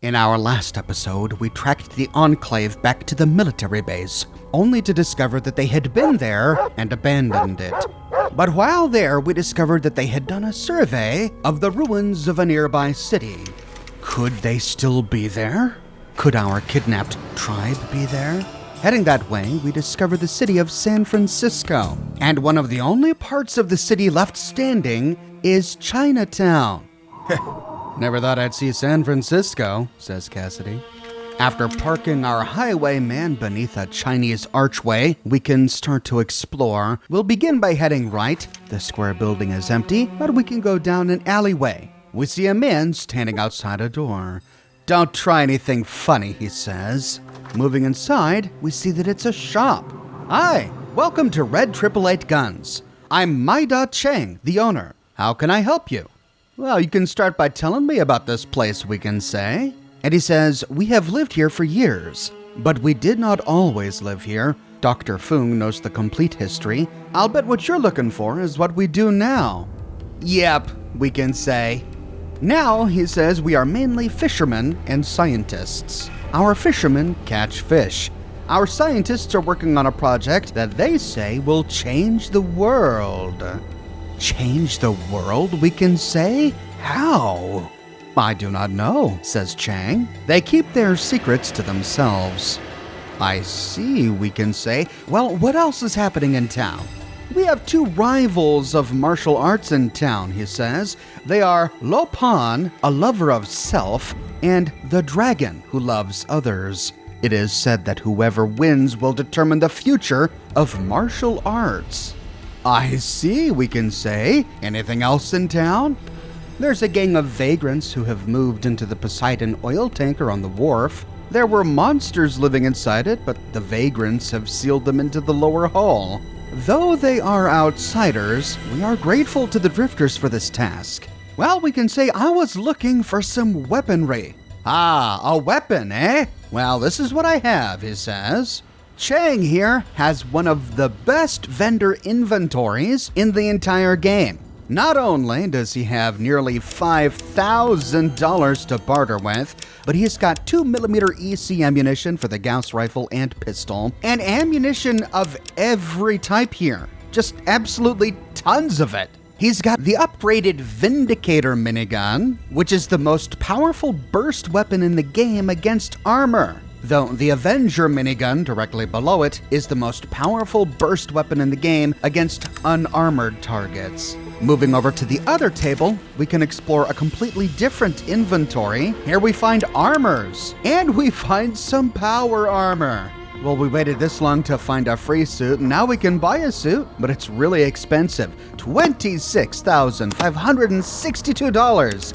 In our last episode, we tracked the Enclave back to the military base, only to discover that they had been there and abandoned it. But while there, we discovered that they had done a survey of the ruins of a nearby city. Could they still be there? Could our kidnapped tribe be there? Heading that way, we discovered the city of San Francisco, and one of the only parts of the city left standing is Chinatown. Never thought I'd see San Francisco, says Cassidy. After parking our highwayman beneath a Chinese archway, we can start to explore. We'll begin by heading right. The square building is empty, but we can go down an alleyway. We see a man standing outside a door. Don't try anything funny, he says. Moving inside, we see that it's a shop. Hi, welcome to Red 888 Guns. I'm Maida Cheng, the owner. How can I help you? Well, you can start by telling me about this place, we can say. And he says, we have lived here for years, but we did not always live here. Dr. Foon knows the complete history. I'll bet what you're looking for is what we do now. Yep, we can say. Now, he says, we are mainly fishermen and scientists. Our fishermen catch fish. Our scientists are working on a project that they say will change the world. Change the world, we can say? How? I do not know, says Chang. They keep their secrets to themselves. I see, we can say. Well, what else is happening in town? We have two rivals of martial arts in town, he says. They are Lo Pan, a lover of self, and the dragon, who loves others. It is said that whoever wins will determine the future of martial arts. I see, we can say. Anything else in town? There's a gang of vagrants who have moved into the Poseidon oil tanker on the wharf. There were monsters living inside it, but the vagrants have sealed them into the lower hull. Though they are outsiders, we are grateful to the drifters for this task. Well, we can say I was looking for some weaponry. Ah, a weapon, eh? Well, this is what I have, he says. Chang here has one of the best vendor inventories in the entire game. Not only does he have nearly $5,000 to barter with, but he's got 2mm EC ammunition for the Gauss rifle and pistol, and ammunition of every type here. Just absolutely tons of it. He's got the upgraded Vindicator minigun, which is the most powerful burst weapon in the game against armor. Though the Avenger minigun directly below it is the most powerful burst weapon in the game against unarmored targets. Moving over to the other table, we can explore a completely different inventory. Here we find armors, and we find some power armor. Well, we waited this long to find a free suit, and now we can buy a suit, but it's really expensive. $26,562.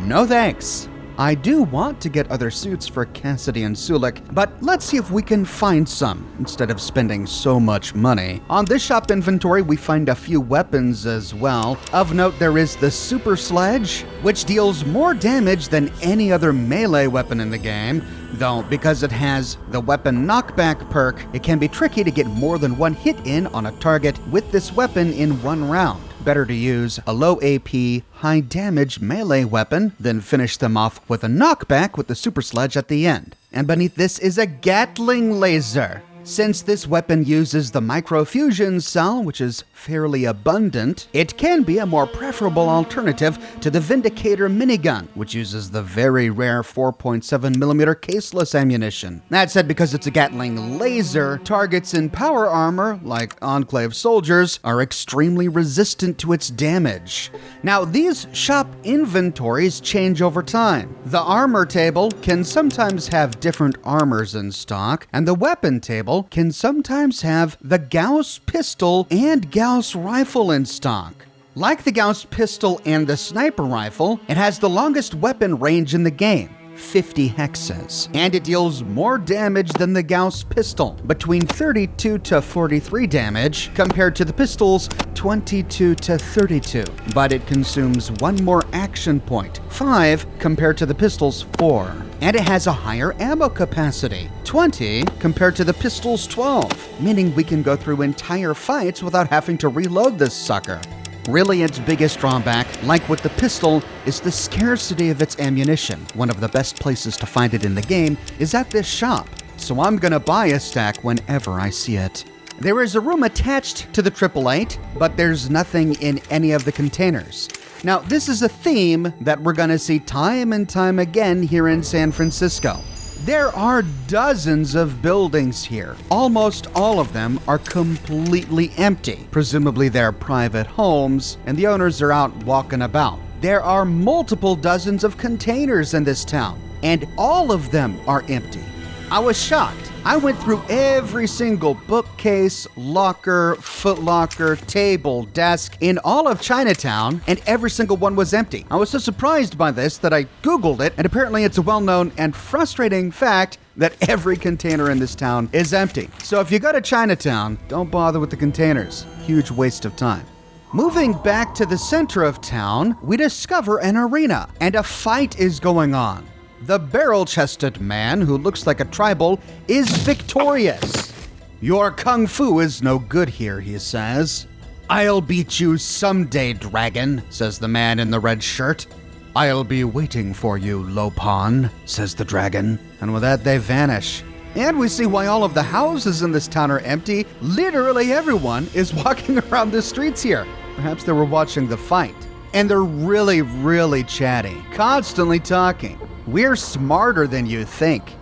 No thanks. I do want to get other suits for Cassidy and Sulik, but let's see if we can find some instead of spending so much money. On this shop inventory, we find a few weapons as well. Of note, there is the Super Sledge, which deals more damage than any other melee weapon in the game, though because it has the weapon knockback perk, it can be tricky to get more than one hit in on a target with this weapon in one round. Better to use a low AP, high damage melee weapon than finish them off with a knockback with the Super Sledge at the end. And beneath this is a Gatling laser. Since this weapon uses the microfusion cell, which is fairly abundant, it can be a more preferable alternative to the Vindicator minigun, which uses the very rare 4.7mm caseless ammunition. That said, because it's a Gatling laser, targets in power armor, like Enclave soldiers, are extremely resistant to its damage. Now, these shop inventories change over time. The armor table can sometimes have different armors in stock, and the weapon table can sometimes have the Gauss pistol and Gauss rifle in stock. Like the Gauss pistol and the sniper rifle, it has the longest weapon range in the game, 50 hexes, and it deals more damage than the Gauss pistol, between 32 to 43 damage compared to the pistol's 22 to 32, but it consumes one more action point, 5 compared to the pistol's 4. And it has a higher ammo capacity, 20 compared to the pistol's 12, meaning we can go through entire fights without having to reload this sucker. Really, its biggest drawback, like with the pistol, is the scarcity of its ammunition. One of the best places to find it in the game is at this shop, so I'm gonna buy a stack whenever I see it. There is a room attached to the 888, but there's nothing in any of the containers. Now, this is a theme that we're gonna see time and time again here in San Francisco. There are dozens of buildings here. Almost all of them are completely empty. Presumably they're private homes, and the owners are out walking about. There are multiple dozens of containers in this town, and all of them are empty. I was shocked. I went through every single bookcase, locker, footlocker, table, desk in all of Chinatown, and every single one was empty. I was so surprised by this that I Googled it, and apparently it's a well-known and frustrating fact that every container in this town is empty. So if you go to Chinatown, don't bother with the containers. Huge waste of time. Moving back to the center of town, we discover an arena, and a fight is going on. The barrel-chested man, who looks like a tribal, is victorious. "Your kung fu is no good here," he says. "I'll beat you someday, dragon," says the man in the red shirt. "I'll be waiting for you, Lopan," says the dragon. And with that, they vanish. And we see why all of the houses in this town are empty. Literally everyone is walking around the streets here. Perhaps they were watching the fight. And they're really, really chatty, constantly talking. "We're smarter than you think.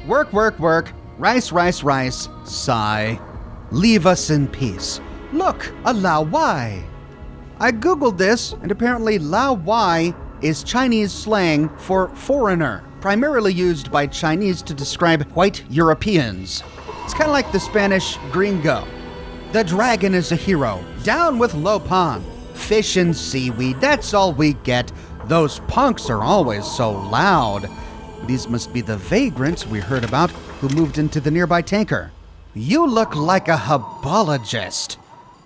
Work, work, work. Rice, rice, rice. Sigh. Leave us in peace. Look, a Lao Wai." I Googled this, and apparently Lao Wai is Chinese slang for foreigner, primarily used by Chinese to describe white Europeans. It's kind of like the Spanish gringo. The dragon is a hero. Down with Lopan. Fish and seaweed, that's all we get. Those punks are always so loud. These must be the vagrants we heard about who moved into the nearby tanker. You look like a hubologist.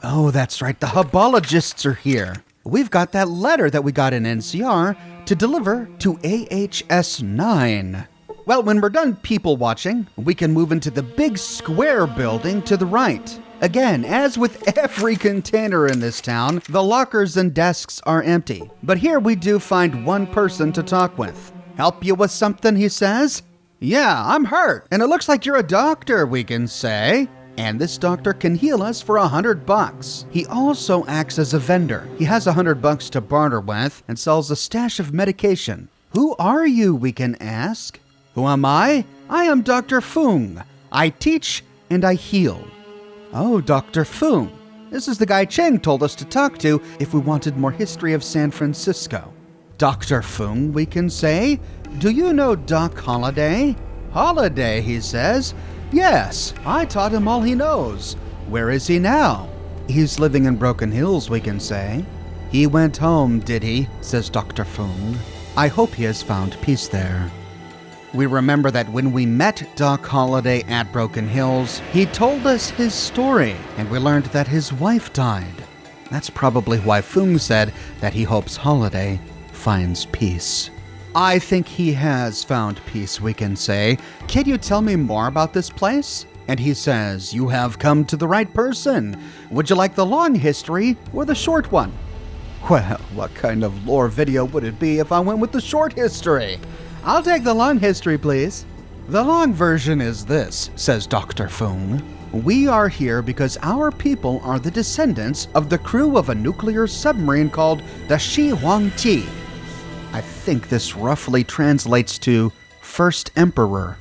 Oh, that's right, the hubologists are here. We've got that letter that we got in NCR to deliver to AHS 9. Well, when we're done people watching, we can move into the big square building to the right. Again, as with every container in this town, the lockers and desks are empty. But here we do find one person to talk with. "Help you with something," he says. "Yeah, I'm hurt, and it looks like you're a doctor," we can say. "And this doctor can heal us for $100. He also acts as a vendor. He has $100 to barter with and sells a stash of medication. "Who are you?" we can ask. "Who am I? I am Dr. Foon. I teach and I heal." "Oh, Dr. Foon. This is the guy Cheng told us to talk to if we wanted more history of San Francisco." "Dr. Foon," we can say. "Do you know Doc Holliday?" "Holliday," he says. "Yes, I taught him all he knows. Where is he now?" "He's living in Broken Hills," we can say. "He went home, did he?" says Dr. Foon. "I hope he has found peace there." We remember that when we met Doc Holliday at Broken Hills, he told us his story, and we learned that his wife died. That's probably why Foon said that he hopes Holliday finds peace. "I think he has found peace," we can say. "Can you tell me more about this place?" And he says, "You have come to the right person. Would you like the long history or the short one?" Well, what kind of lore video would it be if I went with the short history? "I'll take the long history, please." "The long version is this," says Dr. Foon. "We are here because our people are the descendants of the crew of a nuclear submarine called the Shi Huangti." I think this roughly translates to First Emperor.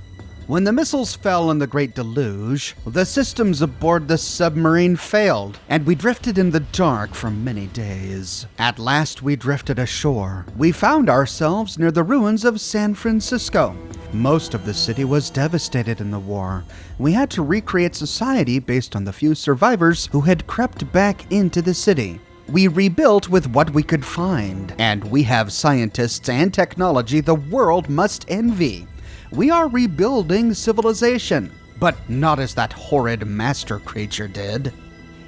When the missiles fell in the Great Deluge, the systems aboard the submarine failed, and we drifted in the dark for many days. At last we drifted ashore. We found ourselves near the ruins of San Francisco. Most of the city was devastated in the war. We had to recreate society based on the few survivors who had crept back into the city. We rebuilt with what we could find, and we have scientists and technology the world must envy. We are rebuilding civilization, but not as that horrid master creature did.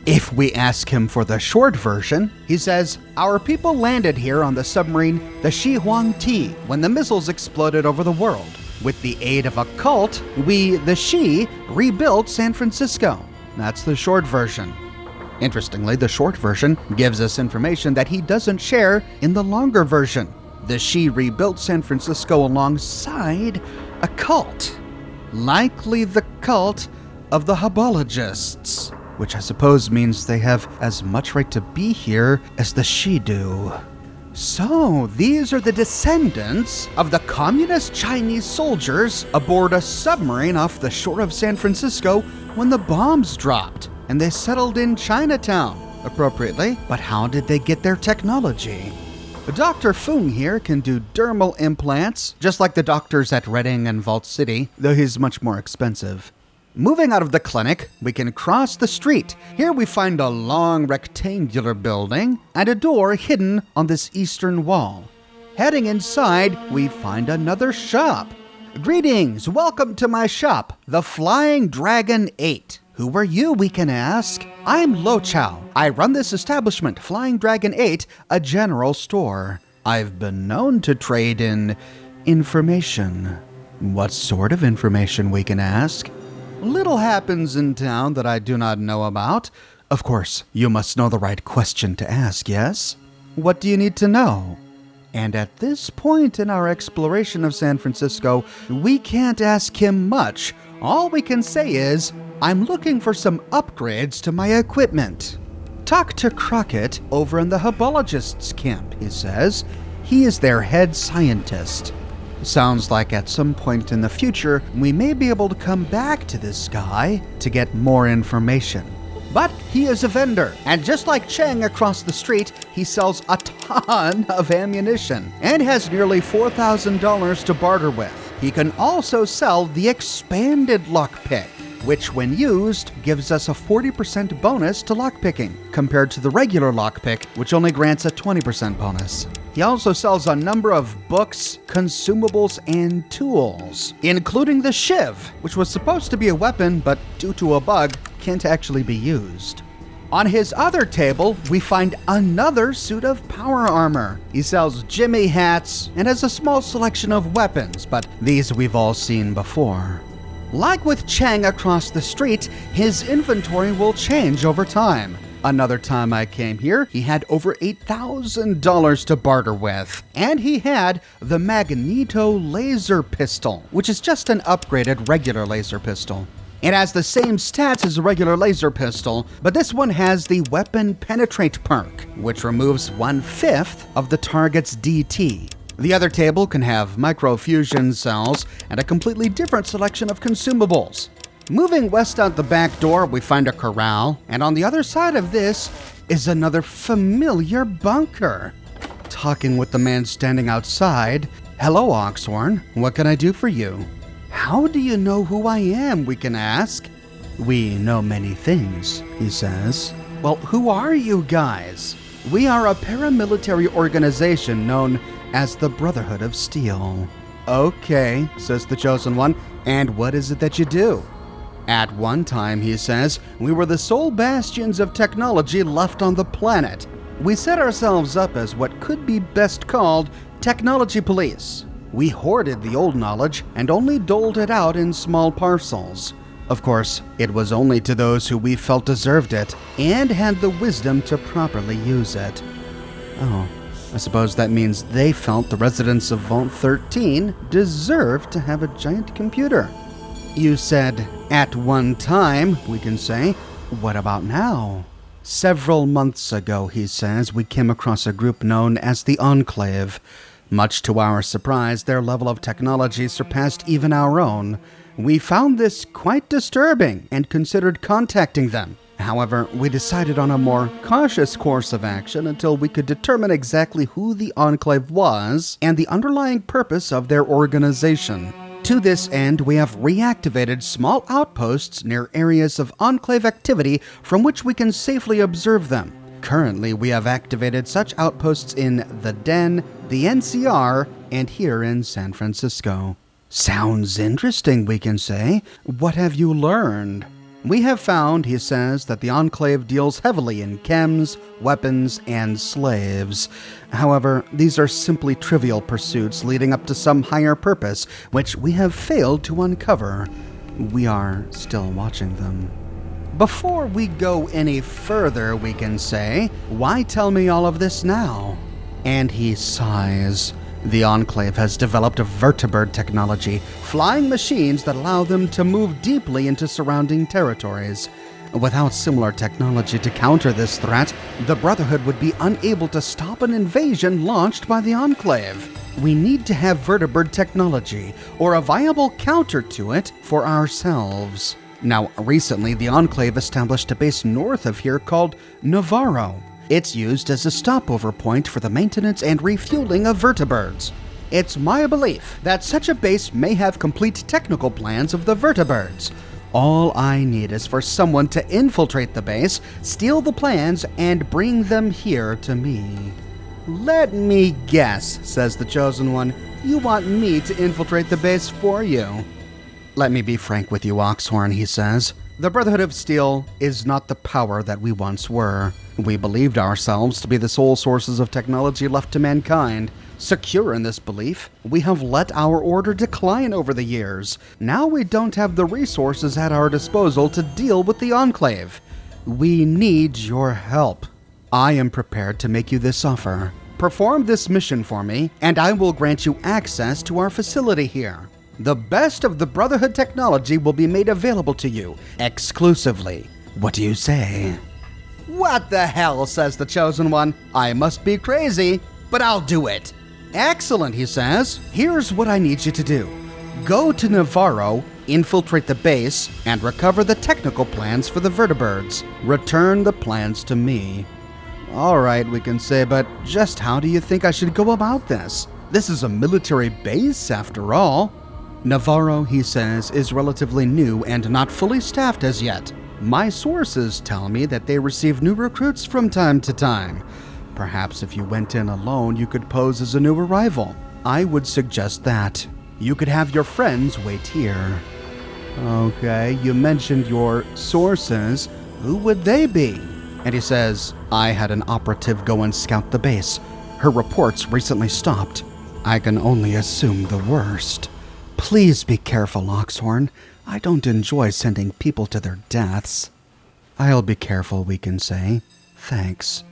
If we ask him for the short version, he says, "Our people landed here on the submarine the Shi Huangti when the missiles exploded over the world. With the aid of a cult, we, the Shi, rebuilt San Francisco." That's the short version. Interestingly, the short version gives us information that he doesn't share in the longer version. The Shi rebuilt San Francisco alongside a cult. Likely the cult of the Hubologists, which I suppose means they have as much right to be here as the Shi do. So, these are the descendants of the communist Chinese soldiers aboard a submarine off the shore of San Francisco when the bombs dropped, and they settled in Chinatown, appropriately. But how did they get their technology? Dr. Foon here can do dermal implants, just like the doctors at Reading and Vault City, though he's much more expensive. Moving out of the clinic, we can cross the street. Here we find a long rectangular building and a door hidden on this eastern wall. Heading inside, we find another shop. Greetings, welcome to my shop, the Flying Dragon 8. Who are you, we can ask? I'm Lo Chow. I run this establishment, Flying Dragon 8, a general store. I've been known to trade in information. What sort of information, we can ask? Little happens in town that I do not know about. Of course, you must know the right question to ask, yes? What do you need to know? And at this point in our exploration of San Francisco, we can't ask him much. All we can say is, I'm looking for some upgrades to my equipment. Talk to Crockett over in the Hubologists camp, he says. He is their head scientist. Sounds like at some point in the future, we may be able to come back to this guy to get more information. But he is a vendor, and just like Cheng across the street, he sells a ton of ammunition and has nearly $4,000 to barter with. He can also sell the expanded lockpick, which when used gives us a 40% bonus to lockpicking, compared to the regular lockpick, which only grants a 20% bonus. He also sells a number of books, consumables, and tools, including the shiv, which was supposed to be a weapon, but due to a bug, can't actually be used. On his other table, we find another suit of power armor. He sells Jimmy hats and has a small selection of weapons, but these we've all seen before. Like with Cheng across the street, his inventory will change over time. Another time I came here, he had over $8,000 to barter with. And he had the Magneto laser pistol, which is just an upgraded regular laser pistol. It has the same stats as a regular laser pistol, but this one has the Weapon Penetrate perk, which removes 1/5 of the target's DT. The other table can have microfusion cells and a completely different selection of consumables. Moving west out the back door, we find a corral, and on the other side of this is another familiar bunker. Talking with the man standing outside, "Hello, Oxhorn. What can I do for you?" "How do you know who I am?" we can ask. "We know many things," he says. "Well, who are you guys?" "We are a paramilitary organization known as the Brotherhood of Steel." "Okay," says the Chosen One, "and what is it that you do?" "At one time," he says, "we were the sole bastions of technology left on the planet. We set ourselves up as what could be best called technology police. We hoarded the old knowledge and only doled it out in small parcels. Of course, it was only to those who we felt deserved it and had the wisdom to properly use it." Oh, I suppose that means they felt the residents of Vault 13 deserved to have a giant computer. "You said, at one time," we can say. "What about now?" "Several months ago," he says, "we came across a group known as the Enclave. Much to our surprise, their level of technology surpassed even our own. We found this quite disturbing and considered contacting them. However, we decided on a more cautious course of action until we could determine exactly who the Enclave was and the underlying purpose of their organization. To this end, we have reactivated small outposts near areas of Enclave activity from which we can safely observe them. Currently, we have activated such outposts in the Den, the NCR, and here in San Francisco." "Sounds interesting," we can say. "What have you learned?" "We have found," he says, "that the Enclave deals heavily in chems, weapons, and slaves. However, these are simply trivial pursuits leading up to some higher purpose, which we have failed to uncover. We are still watching them." Before we go any further, we can say, why tell me all of this now? And he sighs. The Enclave has developed a vertibird technology, flying machines that allow them to move deeply into surrounding territories. Without similar technology to counter this threat, the Brotherhood would be unable to stop an invasion launched by the Enclave. We need to have vertibird technology, or a viable counter to it, for ourselves. Now, recently, the Enclave established a base north of here called Navarro. It's used as a stopover point for the maintenance and refueling of vertibirds. It's my belief that such a base may have complete technical plans of the vertibirds. All I need is for someone to infiltrate the base, steal the plans, and bring them here to me. Let me guess, says the Chosen One. You want me to infiltrate the base for you. Let me be frank with you, Oxhorn, he says. The Brotherhood of Steel is not the power that we once were. We believed ourselves to be the sole sources of technology left to mankind. Secure in this belief, we have let our order decline over the years. Now we don't have the resources at our disposal to deal with the Enclave. We need your help. I am prepared to make you this offer. Perform this mission for me, and I will grant you access to our facility here. The best of the Brotherhood technology will be made available to you, exclusively. What do you say? What the hell, says the Chosen One. I must be crazy, but I'll do it. Excellent, he says. Here's what I need you to do. Go to Navarro, infiltrate the base, and recover the technical plans for the vertibirds. Return the plans to me. All right, we can say, but just how do you think I should go about this? This is a military base, after all. Navarro, he says, is relatively new and not fully staffed as yet. My sources tell me that they receive new recruits from time to time. Perhaps if you went in alone, you could pose as a new arrival. I would suggest that. You could have your friends wait here. Okay, you mentioned your sources. Who would they be? And he says, I had an operative go and scout the base. Her reports recently stopped. I can only assume the worst. Please be careful, Oxhorn. I don't enjoy sending people to their deaths. I'll be careful, we can say. Thanks.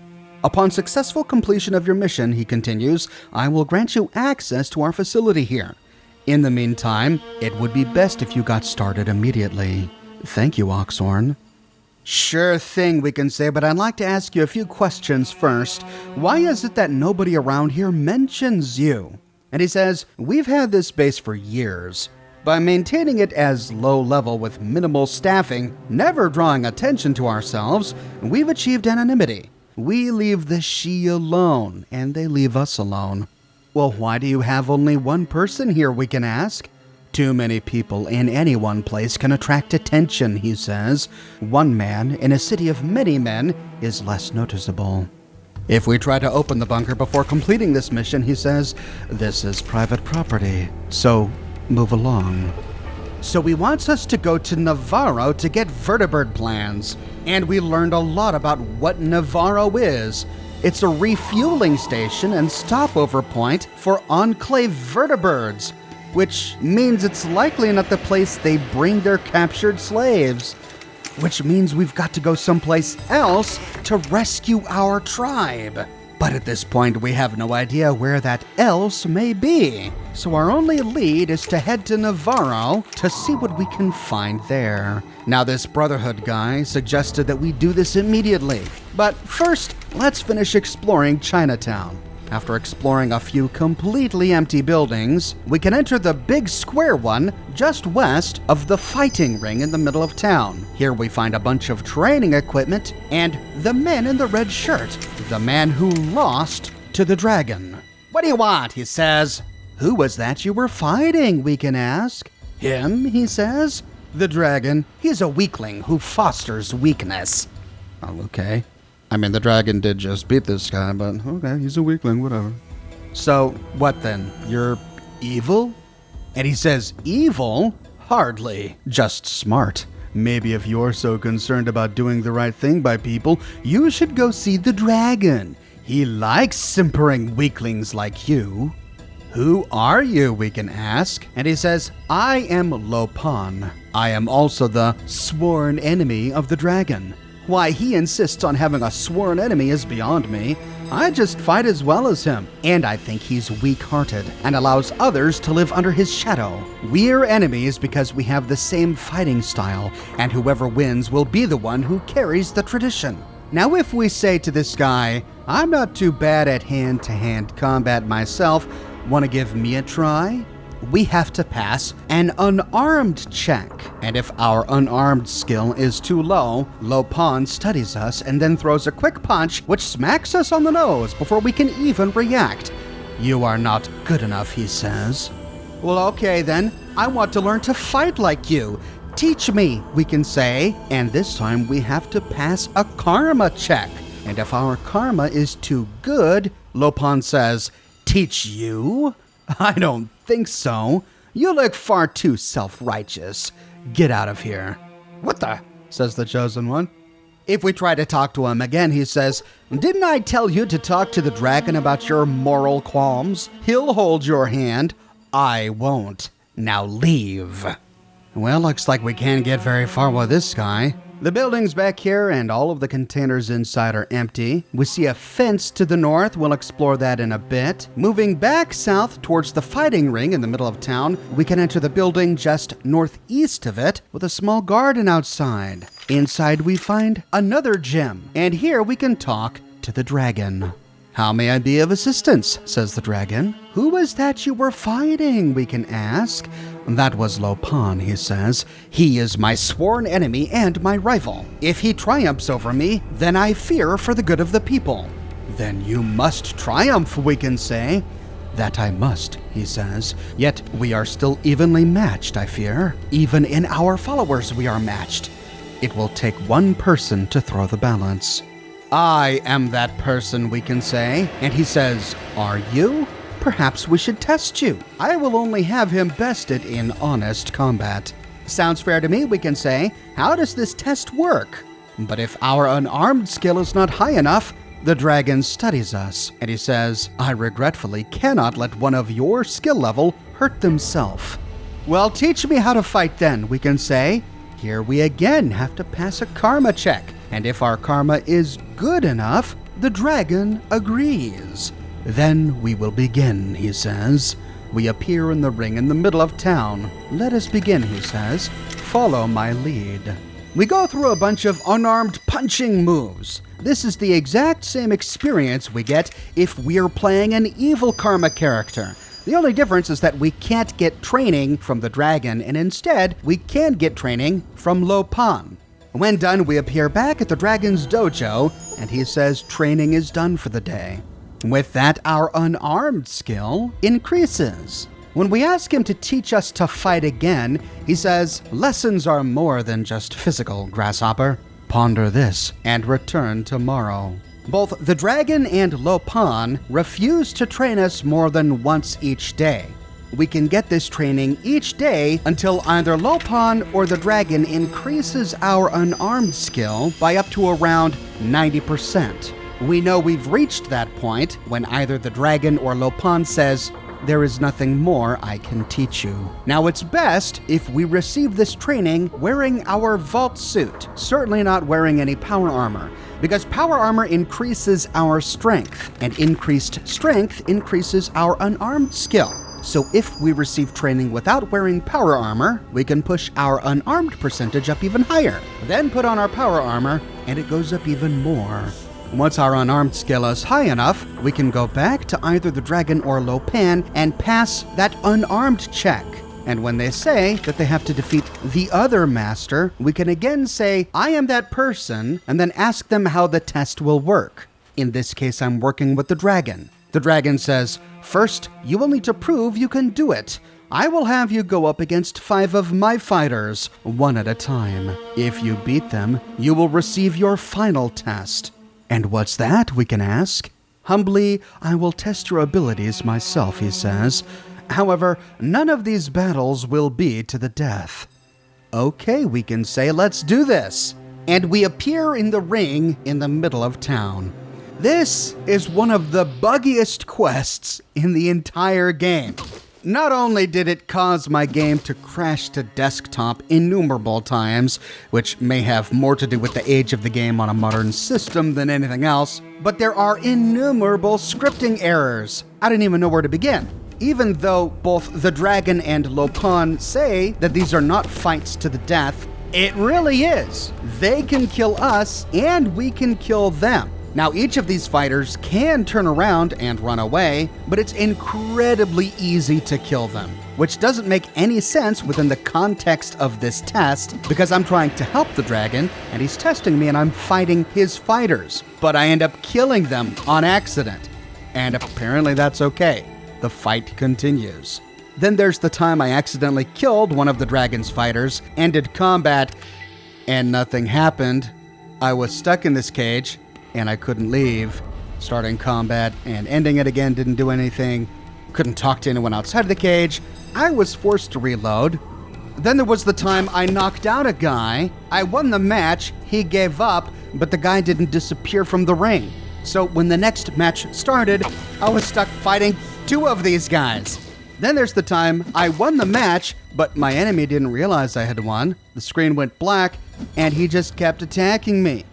Upon successful completion of your mission, he continues, I will grant you access to our facility here. In the meantime, it would be best if you got started immediately. Thank you, Oxhorn. Sure thing, we can say, but I'd like to ask you a few questions first. Why is it that nobody around here mentions you? And he says, we've had this base for years. By maintaining it as low level with minimal staffing, never drawing attention to ourselves, we've achieved anonymity. We leave the she alone, and they leave us alone. Well, why do you have only one person here, we can ask? Too many people in any one place can attract attention, he says. One man in a city of many men is less noticeable. If we try to open the bunker before completing this mission, he says, this is private property, so move along. So he wants us to go to Navarro to get vertibird plans. And we learned a lot about what Navarro is. It's a refueling station and stopover point for Enclave vertibirds, which means it's likely not the place they bring their captured slaves. Which means we've got to go someplace else to rescue our tribe. But at this point, we have no idea where that else may be. So our only lead is to head to Navarro to see what we can find there. Now, this Brotherhood guy suggested that we do this immediately. But first, let's finish exploring Chinatown. After exploring a few completely empty buildings, we can enter the big square one just west of the fighting ring in the middle of town. Here we find a bunch of training equipment and the man in the red shirt, the man who lost to the dragon. What do you want? He says. Who was that you were fighting? We can ask. Him, he says. The dragon, he's a weakling who fosters weakness. Oh, okay. I mean, the dragon did just beat this guy, but okay, he's a weakling, whatever. So, what then? You're evil? And he says, evil? Hardly. Just smart. Maybe if you're so concerned about doing the right thing by people, you should go see the dragon. He likes simpering weaklings like you. Who are you, we can ask. And he says, I am Lopan. I am also the sworn enemy of the dragon. Why he insists on having a sworn enemy is beyond me. I just fight as well as him, and I think he's weak-hearted and allows others to live under his shadow. We're enemies because we have the same fighting style, and whoever wins will be the one who carries the tradition. Now if we say to this guy, I'm not too bad at hand-to-hand combat myself, want to give me a try? We have to pass an unarmed check. And if our unarmed skill is too low, Lopan studies us and then throws a quick punch which smacks us on the nose before we can even react. You are not good enough, he says. Well, okay then. I want to learn to fight like you. Teach me, we can say. And this time we have to pass a karma check. And if our karma is too good, Lopan says, teach you? I don't think so. You look far too self-righteous. Get out of here. What the? Says the chosen one. If we try to talk to him again, he says, didn't I tell you to talk to the dragon about your moral qualms? He'll hold your hand. I won't. Now leave. Well, looks like we can't get very far with this guy. The building's back here and all of the containers inside are empty. We see a fence to the north. We'll explore that in a bit. Moving back south towards the fighting ring in the middle of town, we can enter the building just northeast of it with a small garden outside. Inside we find another gym, and here we can talk to the dragon. How may I be of assistance? Says the dragon. Who was that you were fighting? We can ask. That was Lopan, he says. He is my sworn enemy and my rival. If he triumphs over me, then I fear for the good of the people. Then you must triumph, we can say. That I must, he says. Yet we are still evenly matched, I fear. Even in our followers we are matched. It will take one person to throw the balance. I am that person, we can say. And he says, are you? Perhaps we should test you. I will only have him bested in honest combat. Sounds fair to me, we can say. How does this test work? But if our unarmed skill is not high enough, the dragon studies us, and he says, I regretfully cannot let one of your skill level hurt themselves. Well, teach me how to fight then, we can say. Here we again have to pass a karma check, and if our karma is good enough, the dragon agrees. Then we will begin, he says. We appear in the ring in the middle of town. Let us begin, he says. Follow my lead. We go through a bunch of unarmed punching moves. This is the exact same experience we get if we're playing an evil karma character. The only difference is that we can't get training from the dragon, and instead, we can get training from Lopan. When done, we appear back at the dragon's dojo, and he says training is done for the day. With that, our unarmed skill increases. When we ask him to teach us to fight again, he says, lessons are more than just physical, grasshopper. Ponder this and return tomorrow. Both the dragon and Lopan refuse to train us more than once each day. We can get this training each day until either Lopan or the dragon increases our unarmed skill by up to around 90%. We know we've reached that point when either the dragon or Lopan says, there is nothing more I can teach you. Now it's best if we receive this training wearing our vault suit, certainly not wearing any power armor, because power armor increases our strength, and increased strength increases our unarmed skill. So if we receive training without wearing power armor, we can push our unarmed percentage up even higher, then put on our power armor, and it goes up even more. Once our unarmed skill is high enough, we can go back to either the dragon or Lopan and pass that unarmed check. And when they say that they have to defeat the other master, we can again say, I am that person, and then ask them how the test will work. In this case, I'm working with the dragon. The dragon says, first, you will need to prove you can do it. I will have you go up against 5 of my fighters, one at a time. If you beat them, you will receive your final test. And what's that, we can ask? Humbly, I will test your abilities myself, he says. However, none of these battles will be to the death. Okay, we can say, let's do this. And we appear in the ring in the middle of town. This is one of the buggiest quests in the entire game. Not only did it cause my game to crash to desktop innumerable times, which may have more to do with the age of the game on a modern system than anything else, but there are innumerable scripting errors. I didn't even know where to begin. Even though both the dragon and Lopan say that these are not fights to the death, it really is. They can kill us and we can kill them. Now, each of these fighters can turn around and run away, but it's incredibly easy to kill them, which doesn't make any sense within the context of this test because I'm trying to help the dragon and he's testing me and I'm fighting his fighters, but I end up killing them on accident. And apparently that's okay. The fight continues. Then there's the time I accidentally killed one of the dragon's fighters, ended combat, and nothing happened. I was stuck in this cage and I couldn't leave. Starting combat and ending it again didn't do anything. Couldn't talk to anyone outside of the cage. I was forced to reload. Then there was the time I knocked out a guy. I won the match, he gave up, but the guy didn't disappear from the ring. So when the next match started, I was stuck fighting two of these guys. Then there's the time I won the match, but my enemy didn't realize I had won. The screen went black, and he just kept attacking me.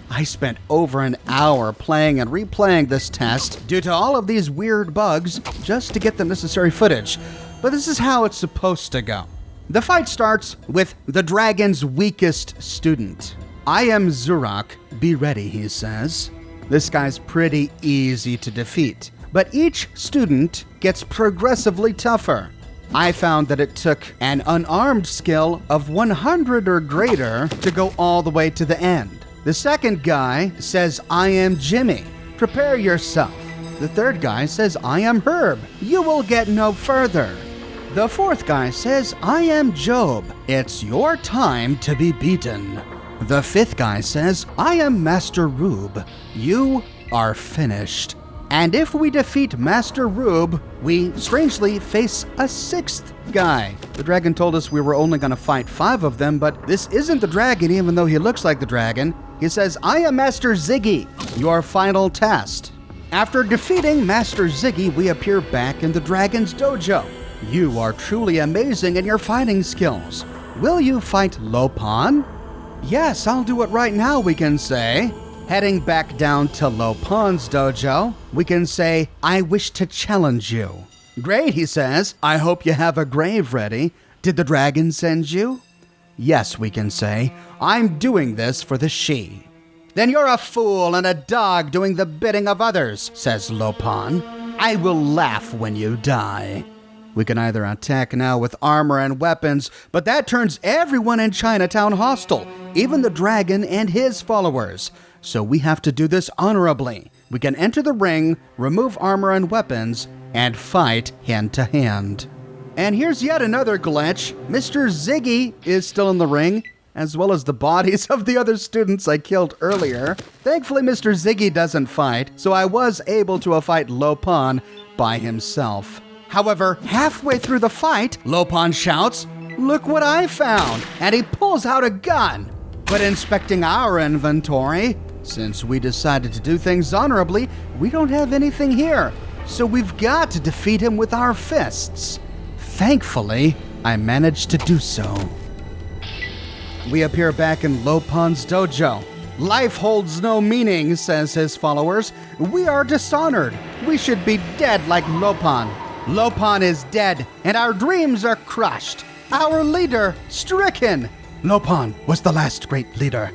I spent over an hour playing and replaying this test due to all of these weird bugs just to get the necessary footage. But this is how it's supposed to go. The fight starts with the dragon's weakest student. I am Zurak. Be ready, he says. This guy's pretty easy to defeat, but each student gets progressively tougher. I found that it took an unarmed skill of 100 or greater to go all the way to the end. The second guy says, I am Jimmy. Prepare yourself. The third guy says, I am Herb. You will get no further. The fourth guy says, I am Job. It's your time to be beaten. The fifth guy says, I am Master Rube. You are finished. And if we defeat Master Rube, we strangely face a sixth guy. The dragon told us we were only going to fight 5 of them, but this isn't the dragon even though he looks like the dragon. He says, I am Master Ziggy, your final test. After defeating Master Ziggy, we appear back in the dragon's dojo. You are truly amazing in your fighting skills. Will you fight Lopan? Yes, I'll do it right now, we can say. Heading back down to Lopan's dojo, we can say, I wish to challenge you. Great, he says. I hope you have a grave ready. Did the dragon send you? Yes, we can say. I'm doing this for the she. Then you're a fool and a dog doing the bidding of others, says Lopan. I will laugh when you die. We can either attack now with armor and weapons, but that turns everyone in Chinatown hostile, even the dragon and his followers. So we have to do this honorably. We can enter the ring, remove armor and weapons, and fight hand to hand. And here's yet another glitch. Mr. Ziggy is still in the ring, as well as the bodies of the other students I killed earlier. Thankfully, Mr. Ziggy doesn't fight, so I was able to fight Lopan by himself. However, halfway through the fight, Lopan shouts, "Look what I found!" And he pulls out a gun. But inspecting our inventory, since we decided to do things honorably, we don't have anything here. So we've got to defeat him with our fists. Thankfully, I managed to do so. We appear back in Lopan's dojo. Life holds no meaning, says his followers. We are dishonored. We should be dead like Lopan. Lopan is dead, and our dreams are crushed. Our leader stricken. Lopan was the last great leader.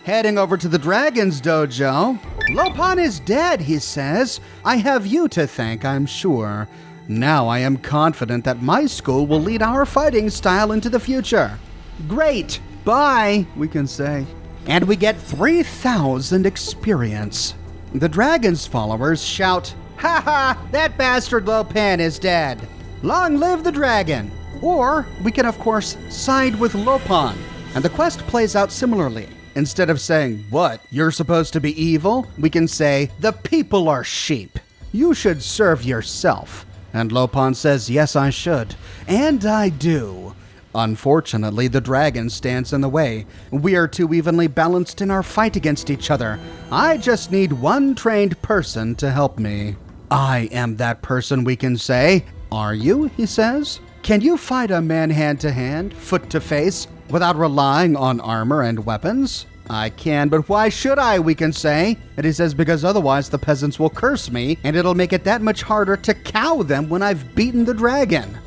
Heading over to the dragon's dojo. Lopan is dead, he says. I have you to thank, I'm sure. Now I am confident that my school will lead our fighting style into the future. Great. Bye, we can say. And we get 3,000 experience. The dragon's followers shout, "Ha ha! That bastard Lopan is dead! Long live the dragon!" Or we can, of course, side with Lopan. And the quest plays out similarly. Instead of saying, "What, you're supposed to be evil?" we can say, "The people are sheep. You should serve yourself." And Lopan says, "Yes, I should. And I do. Unfortunately, the dragon stands in the way. We are too evenly balanced in our fight against each other. I just need one trained person to help me. I am that person, we can say. Are you? He says. Can you fight a man hand to hand, foot to face, without relying on armor and weapons? I can, but why should I, we can say. And he says because otherwise the peasants will curse me, and it'll make it that much harder to cow them when I've beaten the dragon.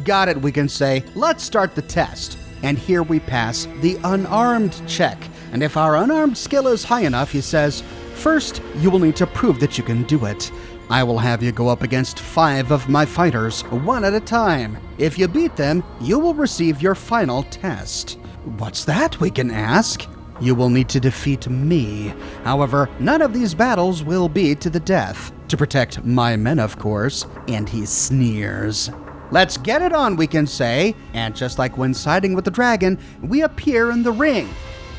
Got it, we can say. Let's start the test. And here we pass the unarmed check. And if our unarmed skill is high enough, he says, first, you will need to prove that you can do it. I will have you go up against 5 of my fighters, one at a time. If you beat them, you will receive your final test. What's that, we can ask? You will need to defeat me. However, none of these battles will be to the death. To protect my men, of course. And he sneers. Let's get it on, we can say. And just like when siding with the dragon, we appear in the ring.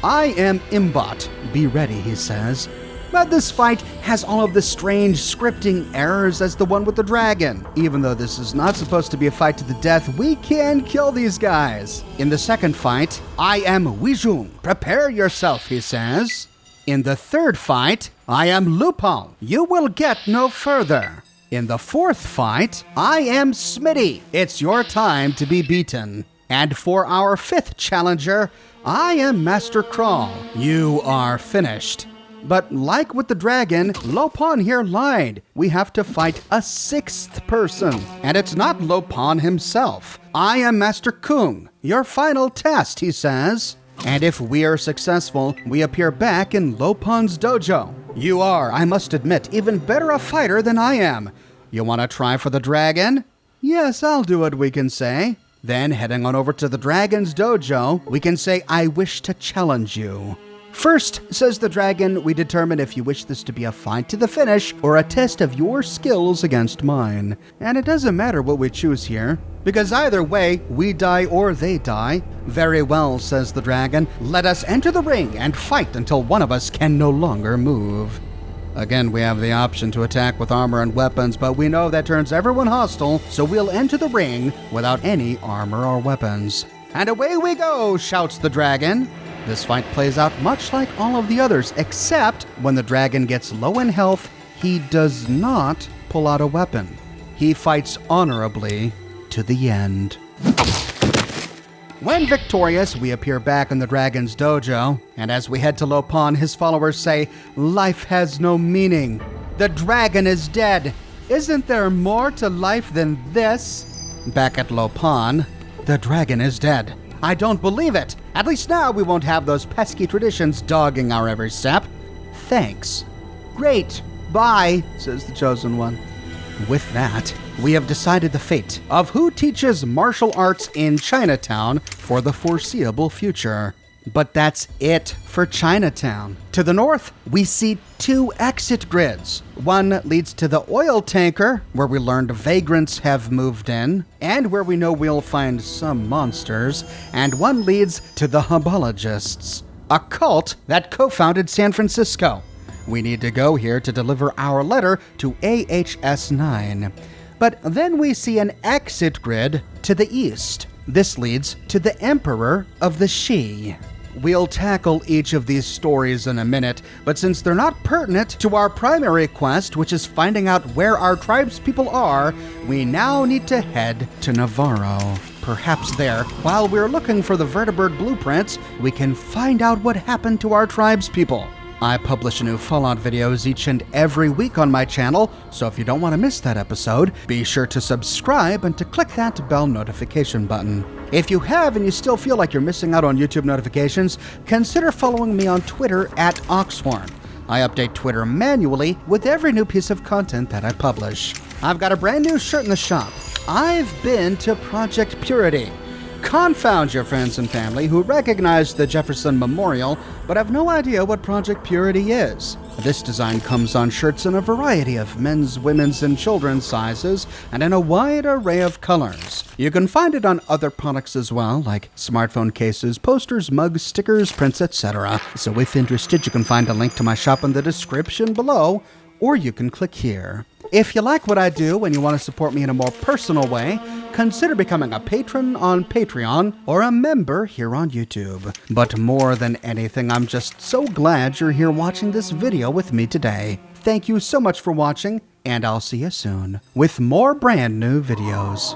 I am Imbot. Be ready, he says. But this fight has all of the strange scripting errors as the one with the dragon. Even though this is not supposed to be a fight to the death, we can kill these guys. In the second fight, I am Wijung. Prepare yourself, he says. In the third fight, I am Lupin. You will get no further. In the fourth fight, I am Smitty. It's your time to be beaten. And for our fifth challenger, I am Master Crawl. You are finished. But like with the dragon, Lopon here lied. We have to fight a 6th person. And it's not Lopon himself. I am Master Kung. Your final test, he says. And if we are successful, we appear back in Lopon's dojo. You are, I must admit, even better a fighter than I am. You want to try for the dragon? Yes, I'll do it, we can say. Then, heading on over to the dragon's dojo, we can say, I wish to challenge you. First, says the dragon, we determine if you wish this to be a fight to the finish or a test of your skills against mine. And it doesn't matter what we choose here, because either way, we die or they die. Very well, says the dragon, let us enter the ring and fight until one of us can no longer move. Again, we have the option to attack with armor and weapons, but we know that turns everyone hostile, so we'll enter the ring without any armor or weapons. And away we go, shouts the dragon. This fight plays out much like all of the others, except when the dragon gets low in health, he does not pull out a weapon. He fights honorably to the end. When victorious, we appear back in the dragon's dojo, and as we head to Lopon, his followers say, life has no meaning. The dragon is dead. Isn't there more to life than this? Back at Lopon, the dragon is dead. I don't believe it. At least now we won't have those pesky traditions dogging our every step. Thanks. Great. Bye, says the chosen one. With that, we have decided the fate of who teaches martial arts in Chinatown for the foreseeable future. But that's it for Chinatown. To the north, we see 2 exit grids. One leads to the oil tanker, where we learned vagrants have moved in, and where we know we'll find some monsters, and one leads to the Hubologists, a cult that co-founded San Francisco. We need to go here to deliver our letter to AHS-9. But then we see an exit grid to the east. This leads to the Emperor of the Shi. We'll tackle each of these stories in a minute, but since they're not pertinent to our primary quest, which is finding out where our tribespeople are, we now need to head to Navarro. Perhaps there, while we're looking for the vertebrate blueprints, we can find out what happened to our tribespeople. I publish new Fallout videos each and every week on my channel, so if you don't want to miss that episode, be sure to subscribe and to click that bell notification button. If you have and you still feel like you're missing out on YouTube notifications, consider following me on Twitter at Oxhorn. I update Twitter manually with every new piece of content that I publish. I've got a brand new shirt in the shop. I've been to Project Purity. Confound your friends and family who recognize the Jefferson Memorial, but have no idea what Project Purity is. This design comes on shirts in a variety of men's, women's, and children's sizes, and in a wide array of colors. You can find it on other products as well, like smartphone cases, posters, mugs, stickers, prints, etc. So if interested, you can find a link to my shop in the description below, or you can click here. If you like what I do and you want to support me in a more personal way, consider becoming a patron on Patreon or a member here on YouTube. But more than anything, I'm just so glad you're here watching this video with me today. Thank you so much for watching, and I'll see you soon with more brand new videos.